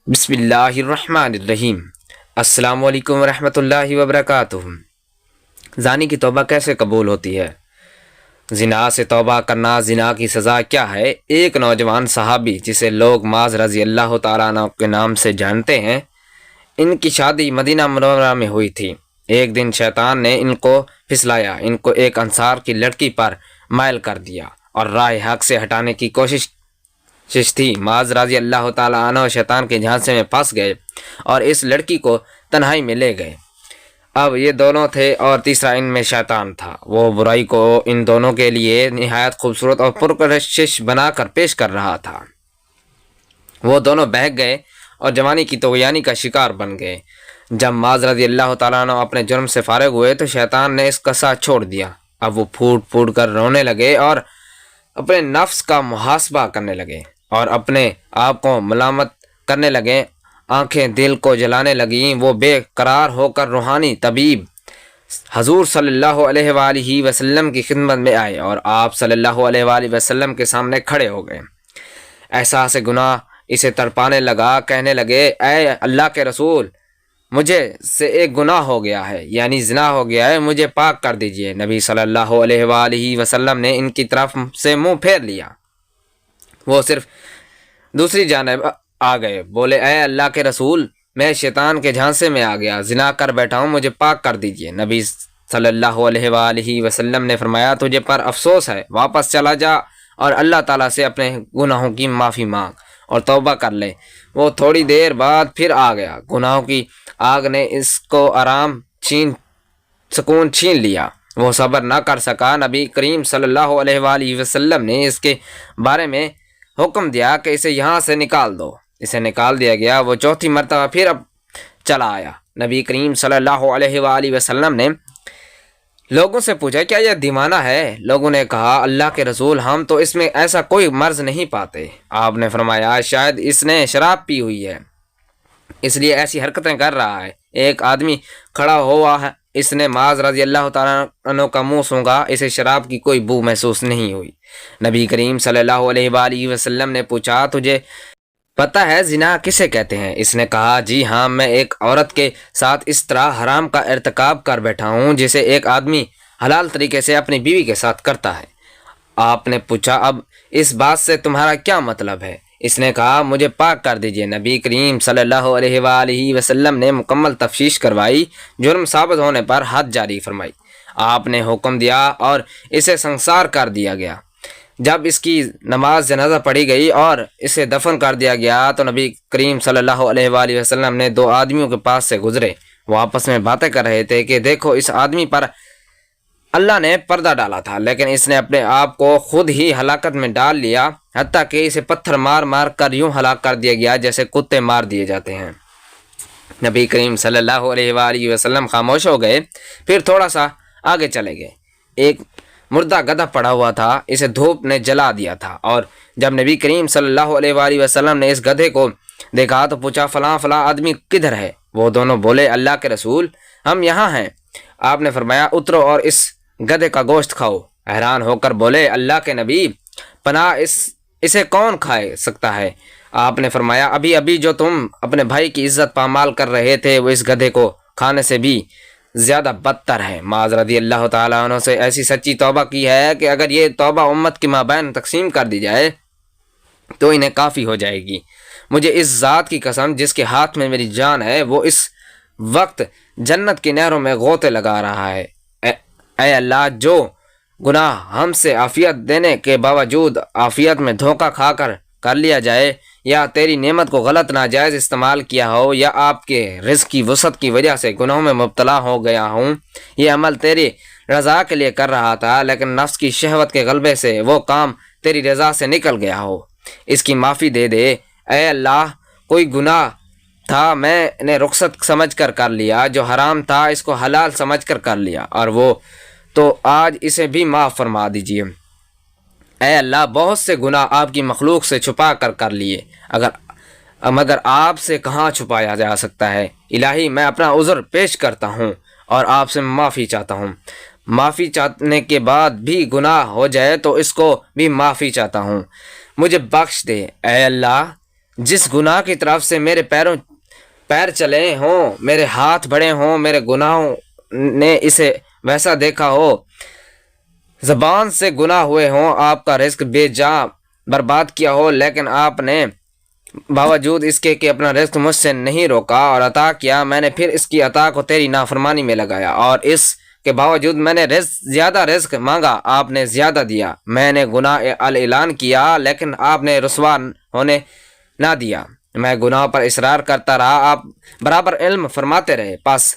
بسم اللہ الرحمن الرحیم۔ السلام علیکم ورحمۃ اللہ وبرکاتہ۔ زانی کی توبہ کیسے قبول ہوتی ہے؟ زنا سے توبہ کرنا، زنا کی سزا کیا ہے؟ ایک نوجوان صحابی جسے لوگ معاذ رضی اللہ تعالیٰ عنہ کے نام سے جانتے ہیں، ان کی شادی مدینہ منورہ میں ہوئی تھی۔ ایک دن شیطان نے ان کو پھسلایا، ان کو ایک انصار کی لڑکی پر مائل کر دیا اور راہ حق سے ہٹانے کی کوشش تھی۔ معاذ رضی اللہ تعالیٰ عنہ شیطان کے جھانسے میں پھنس گئے اور اس لڑکی کو تنہائی میں لے گئے۔ اب یہ دونوں تھے اور تیسرا ان میں شیطان تھا۔ وہ برائی کو ان دونوں کے لیے نہایت خوبصورت اور پرکشش بنا کر پیش کر رہا تھا۔ وہ دونوں بہک گئے اور جوانی کی طغیانی کا شکار بن گئے۔ جب معاذ رضی اللہ تعالیٰ عنہ اپنے جرم سے فارغ ہوئے تو شیطان نے اس کا ساتھ چھوڑ دیا۔ اب وہ پھوٹ پھوٹ کر رونے لگے اور اپنے نفس کا محاسبہ کرنے لگے اور اپنے آپ کو ملامت کرنے لگے۔ آنکھیں دل کو جلانے لگیں۔ وہ بے قرار ہو کر روحانی طبیب حضور صلی اللہ علیہ وآلہ وسلم کی خدمت میں آئے اور آپ صلی اللہ علیہ وآلہ وسلم کے سامنے کھڑے ہو گئے۔ احساس گناہ اسے تڑپانے لگا، کہنے لگے، اے اللہ کے رسول، مجھے سے ایک گناہ ہو گیا ہے، یعنی زنا ہو گیا ہے، مجھے پاک کر دیجئے۔ نبی صلی اللہ علیہ وآلہ وسلم نے ان کی طرف سے منہ پھیر لیا۔ وہ صرف دوسری جانب آ گئے، بولے، اے اللہ کے رسول، میں شیطان کے جھانسے میں آ گیا، زنا کر بیٹھا ہوں، مجھے پاک کر دیجئے۔ نبی صلی اللہ علیہ وآلہ وسلم نے فرمایا، تجھے پر افسوس ہے، واپس چلا جا اور اللہ تعالیٰ سے اپنے گناہوں کی معافی مانگ اور توبہ کر لے۔ وہ تھوڑی دیر بعد پھر آ گیا۔ گناہوں کی آگ نے اس کو سکون چھین لیا۔ وہ صبر نہ کر سکا۔ نبی کریم صلی اللہ علیہ وآلہ وسلم نے اس کے بارے میں حکم دیا کہ اسے یہاں سے نکال دو۔ اسے نکال دیا گیا۔ وہ چوتھی مرتبہ پھر اب چلا آیا۔ نبی کریم صلی اللہ علیہ وآلہ وسلم نے لوگوں سے پوچھا، کیا یہ دیوانہ ہے؟ لوگوں نے کہا، اللہ کے رسول، ہم تو اس میں ایسا کوئی مرض نہیں پاتے۔ آپ نے فرمایا، شاید اس نے شراب پی ہوئی ہے، اس لیے ایسی حرکتیں کر رہا ہے۔ ایک آدمی کھڑا ہوا ہے، اس نے معاذ رضی اللہ تعالیٰ عنہ کا منہ سونگا، اسے شراب کی کوئی بو محسوس نہیں ہوئی۔ نبی کریم صلی اللہ علیہ وآلہ وسلم نے پوچھا، تجھے پتہ ہے زنا کسے کہتے ہیں؟ اس نے کہا، جی ہاں، میں ایک عورت کے ساتھ اس طرح حرام کا ارتکاب کر بیٹھا ہوں جسے ایک آدمی حلال طریقے سے اپنی بیوی کے ساتھ کرتا ہے۔ آپ نے پوچھا، اب اس بات سے تمہارا کیا مطلب ہے؟ اس نے کہا، مجھے پاک کر دیجئے۔ نبی کریم صلی اللہ علیہ وآلہ وسلم نے مکمل تفتیش کروائی، جرم ثابت ہونے پر حد جاری فرمائی۔ آپ نے حکم دیا اور اسے سنسار کر دیا گیا۔ جب اس کی نماز جنازہ پڑھی گئی اور اسے دفن کر دیا گیا تو نبی کریم صلی اللہ علیہ وآلہ وسلم نے دو آدمیوں کے پاس سے گزرے۔ وہ آپس میں باتیں کر رہے تھے کہ دیکھو، اس آدمی پر اللہ نے پردہ ڈالا تھا، لیکن اس نے اپنے آپ کو خود ہی ہلاکت میں ڈال لیا، حتیٰ کہ اسے پتھر مار مار کر یوں ہلاک کر دیا گیا جیسے کتے مار دیے جاتے ہیں۔ نبی کریم صلی اللہ علیہ وآلہ وسلم خاموش ہو گئے، پھر تھوڑا سا آگے چلے گئے۔ ایک مردہ گدھا پڑا ہوا تھا، اسے دھوپ نے جلا دیا تھا، اور جب نبی کریم صلی اللہ علیہ وآلہ وسلم نے اس گدھے کو دیکھا تو پوچھا، فلاں فلاں آدمی کدھر ہے؟ وہ دونوں بولے، اللہ کے رسول، ہم یہاں ہیں۔ آپ نے فرمایا، اترو اور اس گدھے کا گوشت کھاؤ۔ حیران ہو کر بولے، اللہ کے نبی، پناہ اسے کون کھا سکتا ہے؟ آپ نے فرمایا، ابھی ابھی جو تم اپنے بھائی کی عزت پامال کر رہے تھے وہ اس گدھے کو کھانے سے بھی زیادہ بدتر ہے۔ معاذ رضی اللہ تعالیٰ عنہ سے ایسی سچی توبہ کی ہے کہ اگر یہ توبہ امت کے مابین تقسیم کر دی جائے تو انہیں کافی ہو جائے گی۔ مجھے اس ذات کی قسم جس کے ہاتھ میں میری جان ہے، وہ اس وقت جنت کی نہروں میں غوطے لگا رہا ہے۔ اے اللہ، جو گناہ ہم سے عافیت دینے کے باوجود عافیت میں دھوکہ کھا کر لیا جائے، یا تیری نعمت کو غلط ناجائز استعمال کیا ہو، یا آپ کے رزق کی وسعت کی وجہ سے گناہوں میں مبتلا ہو گیا ہوں، یہ عمل تیری رضا کے لیے کر رہا تھا لیکن نفس کی شہوت کے غلبے سے وہ کام تیری رضا سے نکل گیا ہو، اس کی معافی دے دے۔ اے اللہ، کوئی گناہ تھا میں نے رخصت سمجھ کر لیا، جو حرام تھا اس کو حلال سمجھ کر لیا، اور وہ تو آج اسے بھی معاف فرما دیجیے۔ اے اللہ، بہت سے گناہ آپ کی مخلوق سے چھپا کر لیے، مگر آپ سے کہاں چھپایا جا سکتا ہے۔ الہی، میں اپنا عذر پیش کرتا ہوں اور آپ سے معافی چاہتا ہوں۔ معافی چاہنے کے بعد بھی گناہ ہو جائے تو اس کو بھی معافی چاہتا ہوں، مجھے بخش دے۔ اے اللہ، جس گناہ کی طرف سے میرے پیر چلے ہوں، میرے ہاتھ بڑھے ہوں، میرے گناہوں نے اسے ویسا دیکھا ہو، زبان سے گناہ ہوئے ہوں، آپ کا رزق بے جا برباد کیا ہو، لیکن آپ نے باوجود اس کے کہ اپنا رزق مجھ سے نہیں روکا اور عطا کیا، میں نے پھر اس کی عطا کو تیری نافرمانی میں لگایا، اور اس کے باوجود میں نے زیادہ رزق مانگا، آپ نے زیادہ دیا، میں نے گناہ اعلان کیا لیکن آپ نے رسوا ہونے نہ دیا، میں گناہ پر اصرار کرتا رہا، آپ برابر علم فرماتے رہے، پس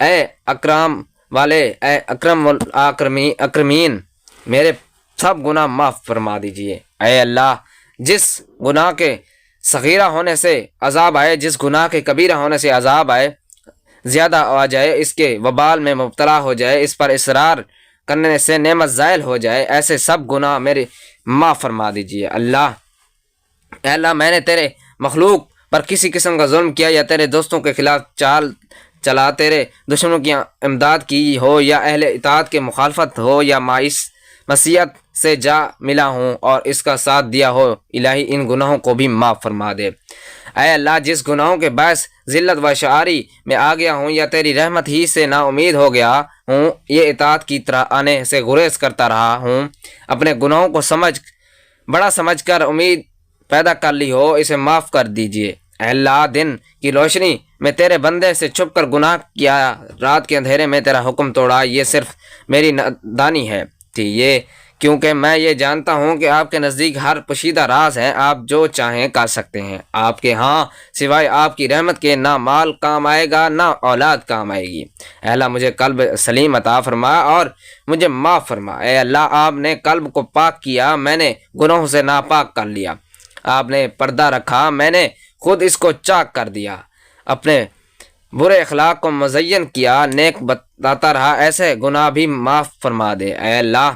اے اکرام والے، اے اکرم اکرمین، میرے سب گناہ معاف فرما دیجئے۔ اے اللہ، جس گناہ کے صغیرہ ہونے سے عذاب آئے، جس گناہ کے کبیرہ ہونے سے عذاب آئے، زیادہ آ جائے، اس کے وبال میں مبتلا ہو جائے، اس پر اصرار کرنے سے نعمت زائل ہو جائے، ایسے سب گناہ میرے معاف فرما دیجئے۔ اے اللہ، میں نے تیرے مخلوق پر کسی قسم کا ظلم کیا یا تیرے دوستوں کے خلاف چال چلا، تیرے دشمنوں کی امداد کی ہو یا اہل اطاعت کے مخالفت ہو یا معصیت سے جا ملا ہوں اور اس کا ساتھ دیا ہو، الہی ان گناہوں کو بھی معاف فرما دے۔ اے اللہ، جس گناہوں کے باعث ذلت و شعاری میں آ گیا ہوں یا تیری رحمت ہی سے نا امید ہو گیا ہوں، یہ اطاعت کی طرح آنے سے گریز کرتا رہا ہوں، اپنے گناہوں کو بڑا سمجھ کر امید پیدا کر لی ہو، اسے معاف کر دیجئے۔ اے اللہ، دن کی روشنی میں تیرے بندے سے چھپ کر گناہ کیا، رات کے اندھیرے میں تیرا حکم توڑا، یہ صرف میری نادانی ہے تھی، یہ کیونکہ میں یہ جانتا ہوں کہ آپ کے نزدیک ہر پوشیدہ راز ہے، آپ جو چاہیں کر سکتے ہیں، آپ کے ہاں سوائے آپ کی رحمت کے نہ مال کام آئے گا نہ اولاد کام آئے گی۔ اے اللہ، مجھے قلب سلیم عطا فرما اور مجھے معاف فرما۔ اے اللہ، آپ نے قلب کو پاک کیا، میں نے گناہوں سے ناپاک کر لیا، آپ نے پردہ رکھا، میں نے خود اس کو چاک کر دیا، اپنے برے اخلاق کو مزین کیا، نیک بتاتا رہا، ایسے گناہ بھی معاف فرما دے۔ اے اللہ،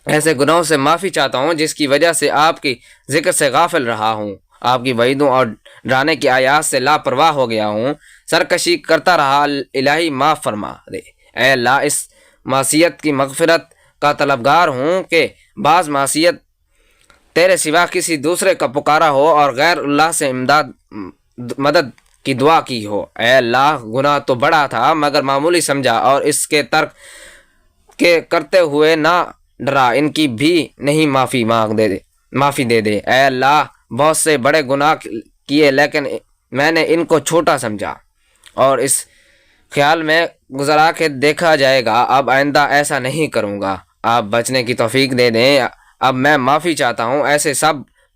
ایسے گناہوں سے معافی چاہتا ہوں جس کی وجہ سے آپ کی ذکر سے غافل رہا ہوں، آپ کی وعیدوں اور ڈرانے کی آیات سے لاپرواہ ہو گیا ہوں، سرکشی کرتا رہا، الہی معاف فرما دے۔ اے اللہ، اس معصیت کی مغفرت کا طلبگار ہوں کہ بعض معصیت تیرے سوا کسی دوسرے کا پکارا ہو اور غیر اللہ سے مدد کی دعا کی ہو۔ اے اللہ، گناہ تو بڑا تھا مگر معمولی سمجھا اور اس کے ترک کے کرتے ہوئے نہ ڈرا، ان کی بھی نہیں معافی دے دے۔ اے اللہ، بہت سے بڑے گناہ کیے لیکن میں نے ان کو چھوٹا سمجھا اور اس خیال میں گزرا کہ دیکھا جائے گا، اب آئندہ ایسا نہیں کروں گا، آپ بچنے کی توفیق دے دیں، اب میں معافی چاہتا ہوں، ایسے سب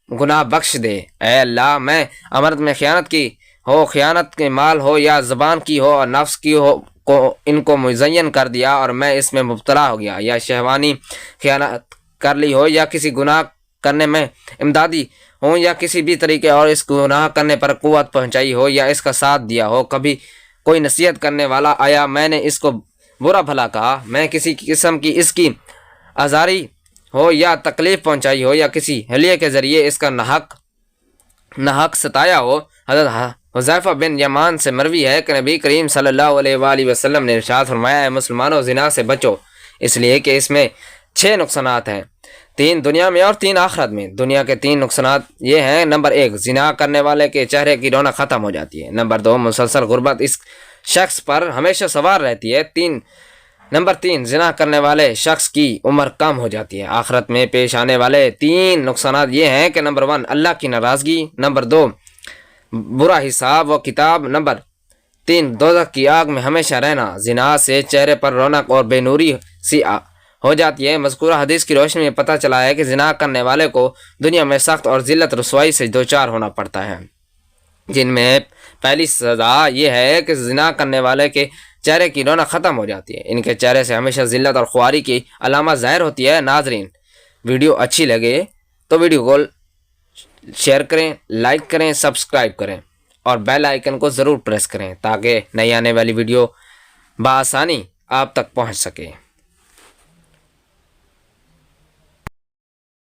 گناہ بخش دے۔ اے اللہ، میں امانت میں خیانت کی ہو، خیانت کے مال ہو یا زبان کی ہو اور نفس کی ہو، ان کو مزین کر دیا اور میں اس میں مبتلا ہو گیا، یا شہوانی خیانت کر لی ہو یا کسی گناہ کرنے میں امدادی ہوں یا کسی بھی طریقے اور اس گناہ کرنے پر قوت پہنچائی ہو یا اس کا ساتھ دیا ہو، کبھی کوئی نصیحت کرنے والا آیا، میں نے اس کو برا بھلا کہا، میں کسی قسم کی اس کی آزاری ہو یا تکلیف پہنچائی ہو یا کسی حلیے کے ذریعے اس کا ناحق ستایا ہو۔ حضرت حذیفہ بن یمان سے مروی ہے کہ نبی کریم صلی اللہ علیہ وآلہ وسلم نے ارشاد فرمایا، ہے مسلمانوں، زنا سے بچو، اس لیے کہ اس میں 6 نقصانات ہیں، 3 دنیا میں اور 3 آخرت میں۔ دنیا کے 3 نقصانات یہ ہیں: نمبر 1، زنا کرنے والے کے چہرے کی رونق ختم ہو جاتی ہے، نمبر 2، مسلسل غربت اس شخص پر ہمیشہ سوار رہتی ہے، نمبر 3، زنا کرنے والے شخص کی عمر کم ہو جاتی ہے۔ آخرت میں پیش آنے والے 3 نقصانات یہ ہیں کہ نمبر 1، اللہ کی ناراضگی، نمبر 2، برا حساب و کتاب، نمبر 3، دوزخ کی آگ میں ہمیشہ رہنا۔ زنا سے چہرے پر رونق اور بے نوری سی ہو جاتی ہے۔ مذکورہ حدیث کی روشنی میں پتہ چلا ہے کہ زنا کرنے والے کو دنیا میں سخت اور ذلت رسوائی سے دوچار ہونا پڑتا ہے، جن میں پہلی سزا یہ ہے کہ زنا کرنے والے کے چہرے کی رونق ختم ہو جاتی ہے، ان کے چہرے سے ہمیشہ ذلت اور خواری کی علامت ظاہر ہوتی ہے۔ ناظرین، ویڈیو اچھی لگے تو ویڈیو کو شیئر کریں، لائک کریں، سبسکرائب کریں اور بیل آئیکن کو ضرور پریس کریں تاکہ نئی آنے والی ویڈیو بآسانی آپ تک پہنچ سکے۔